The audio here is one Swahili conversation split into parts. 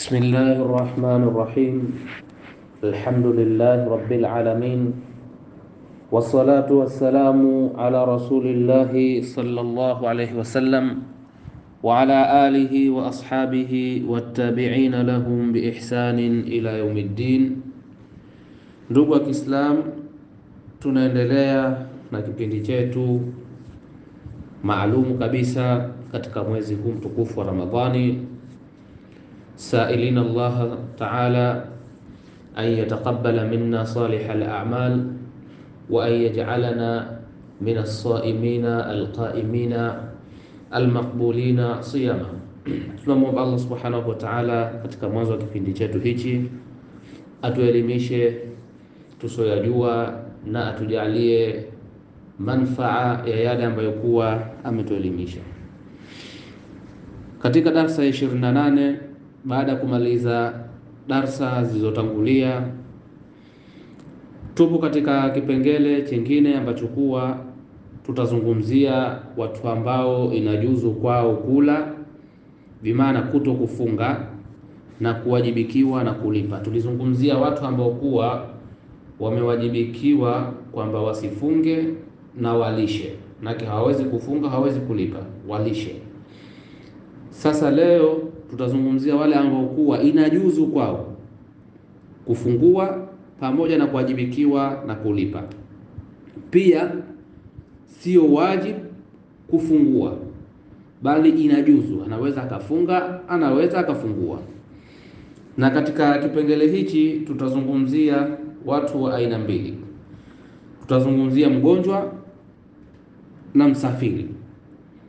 بسم الله الرحمن الرحيم. الحمد لله رب العالمين، والصلاة والسلام على رسول الله صلى الله عليه وسلم وعلى آله وأصحابه والتابعين لهم بإحسان إلى يوم الدين. Ndugu wa Kiislamu, tunaendelea na kipindi chetu maalumu kabisa katika mwezi huu mtukufu wa Ramadhani, سائلين الله تعالى أن يتقبل منا صالح الأعمال وأن يجعلنا من الصائمين القائمين المقبولين صياما. Tunamwomba Allah subhanahu wa ta'ala katika mwanzo wa kipindi chetu hichi atuelimishe tusoyajua na atujalie manfaa ya yale ambayo kuwa ametuelimisha. Katika darsa ya 28 baada ya kumaliza darsa zilizotangulia, tupo katika kipengele chingine ambacho kuwa tutazungumzia watu ambao inajuzu kwao kula, bimaana kuto kufunga na kuwajibikiwa na kulipa. Tulizungumzia watu ambao kuwa wamewajibikiwa kwamba wasifunge na walishe, nake hawawezi kufunga, hawawezi kulipa, walishe. Sasa leo tutazungumzia wale ambao kuwa inajuzu kwao kufungua pamoja na kuwajibikiwa na kulipa. Pia sio wajibu kufungua, bali inajuzu, anaweza akafunga, anaweza akafungua. Na katika kipengele hichi tutazungumzia watu wa aina mbili. Tutazungumzia mgonjwa na msafiri.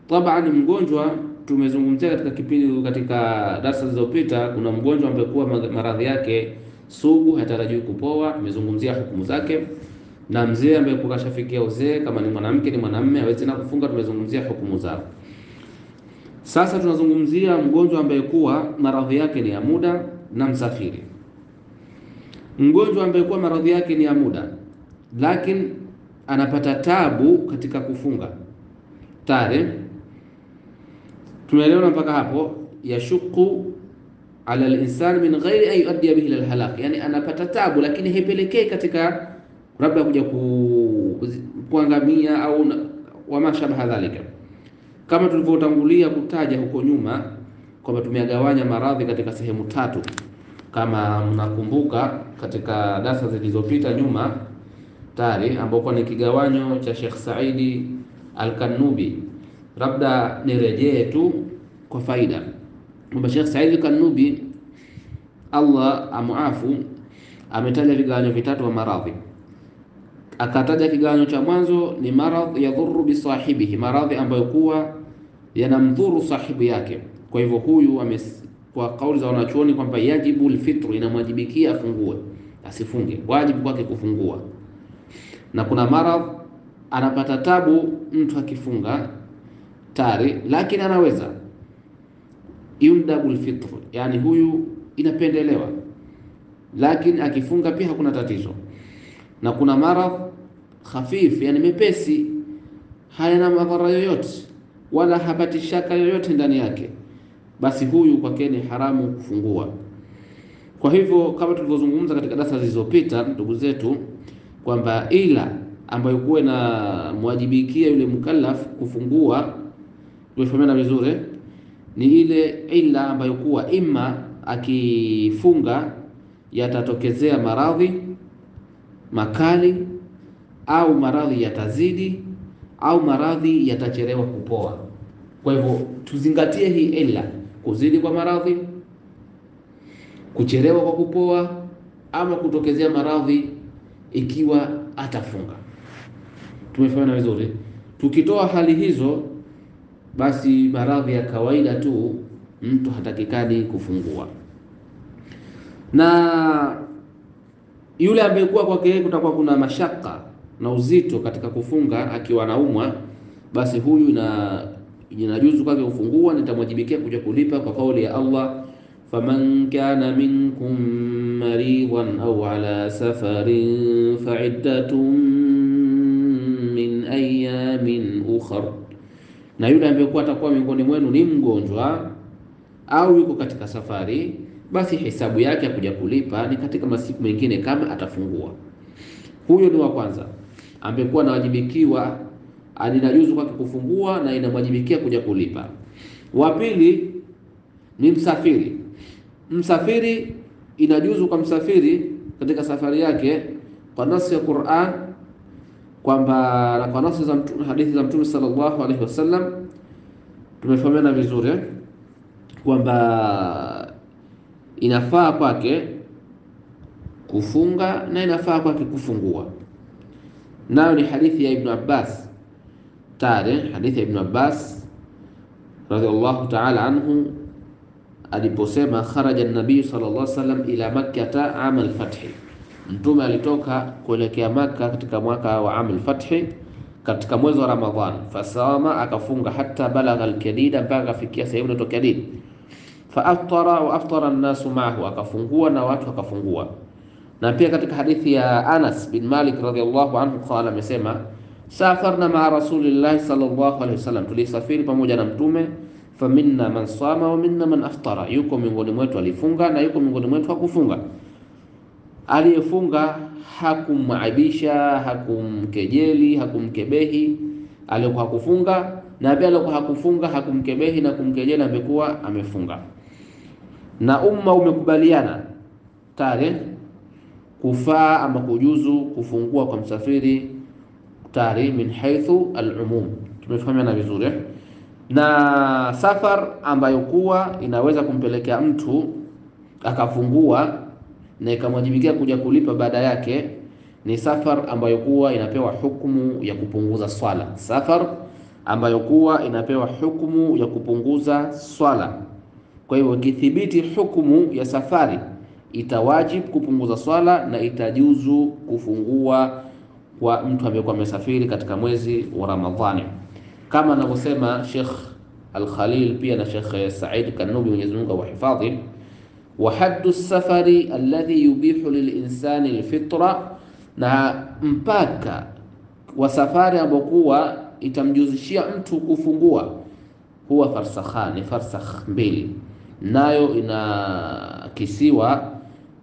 Tabani mgonjwa tumezungumzia katika kipindi, katika darasa zilizopita. Kuna mgonjwa ambaye kuwa maradhi yake sugu, hatarajiwi kupoa, tumezungumzia hukumu zake. Na mzee ambaye kuwa kashafikia uzee, kama ni mwanamke ni mwanamume, hawezi tena kufunga, tumezungumzia hukumu zao. Sasa tunazungumzia mgonjwa ambaye kuwa maradhi yake ni ya muda na msafiri. Mgonjwa ambaye kuwa maradhi yake ni ya muda lakini anapata tabu katika kufunga tare, tumeelewana mpaka hapo. Yashuku ala al-insan min ghairi an yuaddi bihi ila al-halak, yani anapata tabu lakini haipelekei katika labda kuja kuangamia au wama shabaha dhalika. Kama tulivyotangulia kutaja huko nyuma kwamba tumeagawanya maradhi katika sehemu tatu, kama mnakumbuka katika darasa zilizopita nyuma tari, ambapo ni kigawanyo cha Sheikh Saidi Al-Kanubi. Labda nirejee tu kwa faida kwamba Sheikh Said Al-Kanubi, Allah amuafu, ametaja vigawanyo vitatu wa maradhi. Akataja kigawanyo cha mwanzo ni maradhi yadhuru bi sahibihi, maradhi ambayo kuwa yanamdhuru sahibu yake. Kwa hivyo huyu kwa kauli za wanachuoni kwamba yajibu alfitru, inamwajibikia afungue, asifunge, wajibu kwake kufungua. Na kuna maradhi anapata tabu mtu akifunga tari, lakini anaweza yundabul fitr, yani huyu inapendelewa, lakini akifunga pia hakuna tatizo. Na kuna maradhi khafif, yani mepesi, hayana madhara yoyote wala hapati shaka yoyote ndani yake, basi huyu kwake ni haramu kufungua. Kwa hivyo kama tulivyozungumza katika darasa zilizopita, ndugu zetu, kwamba ila ambayo kuwe na mwajibikia yule mukallaf kufungua, tumefahamana vizuri, ni ile ila ambayo kuwa ima akifunga yatatokezea maradhi makali, au maradhi yatazidi, au maradhi yatachelewa kupoa. Kwa hivyo tuzingatie hii ila, kuzidi kwa maradhi, kuchelewa kwa kupoa, ama kutokezea maradhi ikiwa atafunga. Tumefahamana vizuri. Tukitoa hali hizo, basi maradhi ya kawaida tu mtu hatakikani kufungua. Na yule ambaye kuwa kwake kutakuwa kuna mashaka na uzito katika kufunga akiwa anaumwa, basi huyu inajuzu kwake kufungua, nitamwajibikia kuja kulipa kwa kauli ya Allah, faman kana minkum maridan au ala safarin fa'iddatun min ayamin ukhra. Na yule ambaye kwa atakuwa miongoni mwenu ni mgonjwa au yuko katika safari, basi hesabu yake ya kuja kulipa ni katika masiku mengine kama atafungua. Huyo ni wa kwanza, amekuwa anawajibikiwa, inajuzu kwake kufungua na inamwajibikia kuja kulipa. Wa pili ni msafiri. Msafiri, inajuzu kwa msafiri katika safari yake kwa nasi ya Qur'an, kwamba na kwa nasi za hadithi za Mtume sallallahu alaihi wasallam tumefahamiana vizuri kwamba inafaa kwake kufunga na inafaa kwake kufungua. Nayo ni hadithi ya Ibn Abbas, hadithi ya Ibn Abbas radhiallahu ta'ala anhu aliposema kharaja an-nabii sallallahu alaihi wasallam ila Makkah aam al-fath, mtume alitoka kuelekea Makkah katika mwaka wa aam al-fath katika mwezi wa Ramadhan. Fasama, akafunga hata balagha al-kadida, mpaka afikia sehemu inaitwa Kadid. Fa aftara wa aftara an-nasu ma'ahu, akafungua na watu wakafungua. Na pia katika hadithi ya Anas bin Malik radhiallahu anhu qala, amesema safarna ma'a rasulillahi sallallahu alaihi wasallam, tulisafiri pamoja na mtume. Faminna man sama wa minna man aftara, yuko miongoni mwetu alifunga na yuko miongoni mwetu hakufunga. Aliyefunga hakumaibisha, hakumkejeli, hakumkebehi aliyokuwa hakufunga, na pia aliyokuwa hakufunga hakumkebehi na kumkejeli amekuwa amefunga. Na umma umekubaliana tare kufaa ama kujuzu kufungua kwa msafiri tare min haithu al-umum. Tumefahamiana vizuri na safar ambayo kuwa inaweza kumpelekea mtu akafungua na ikamwajibikia kuja kulipa baada yake, ni safar ambayo kuwa inapewa hukumu ya kupunguza swala. Safar ambayo kuwa inapewa hukumu ya kupunguza swala. Kwa hivyo ikithibiti hukumu ya safari, itawajib kupunguza swala na itajuzu kufungua kwa mtu ambaye amesafiri katika mwezi wa Ramadhani, kama anavyosema Sheikh Al-Khalil pia na Sheikh Said Kanubi, Mwenyezi Mungu awahifadhi. Wa haddu safari alladhi yubihu lilinsani alfitra, na mpaka wa safari ambokuwa itamjuzishia mtu kufungua, huwa farsakhani, farsakh mbili, nayo inakisiwa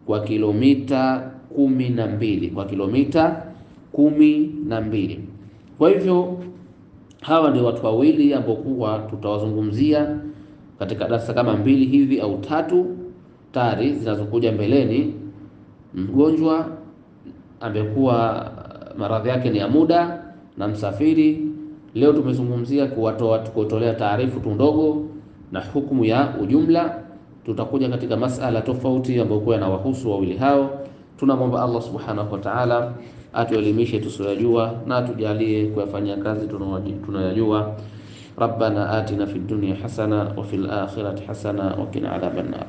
kwa kilomita 12, kwa kilomita 12. Kwa hivyo hawa ndio watu wawili ambao kwa tutawazungumzia katika darasa kama 2 hivi au 3 tari zinazokuja mbeleni. Mgonjwa amekuwa maradhi yake ni ya muda na msafiri. Leo tumezungumzia kutolea taarifu tu ndogo na hukumu ya ujumla. Tutakuja katika masala tofauti ambayo kwa yanawahusu wawili hao. Tunamwomba Allah subhanahu wa ta'ala atuelimishe tusiyojua na atujalie kuyafanyia kazi tunayojua. Rabbana atina fid dunya hasana wa fil akhirati hasana wa qina adhaban nar.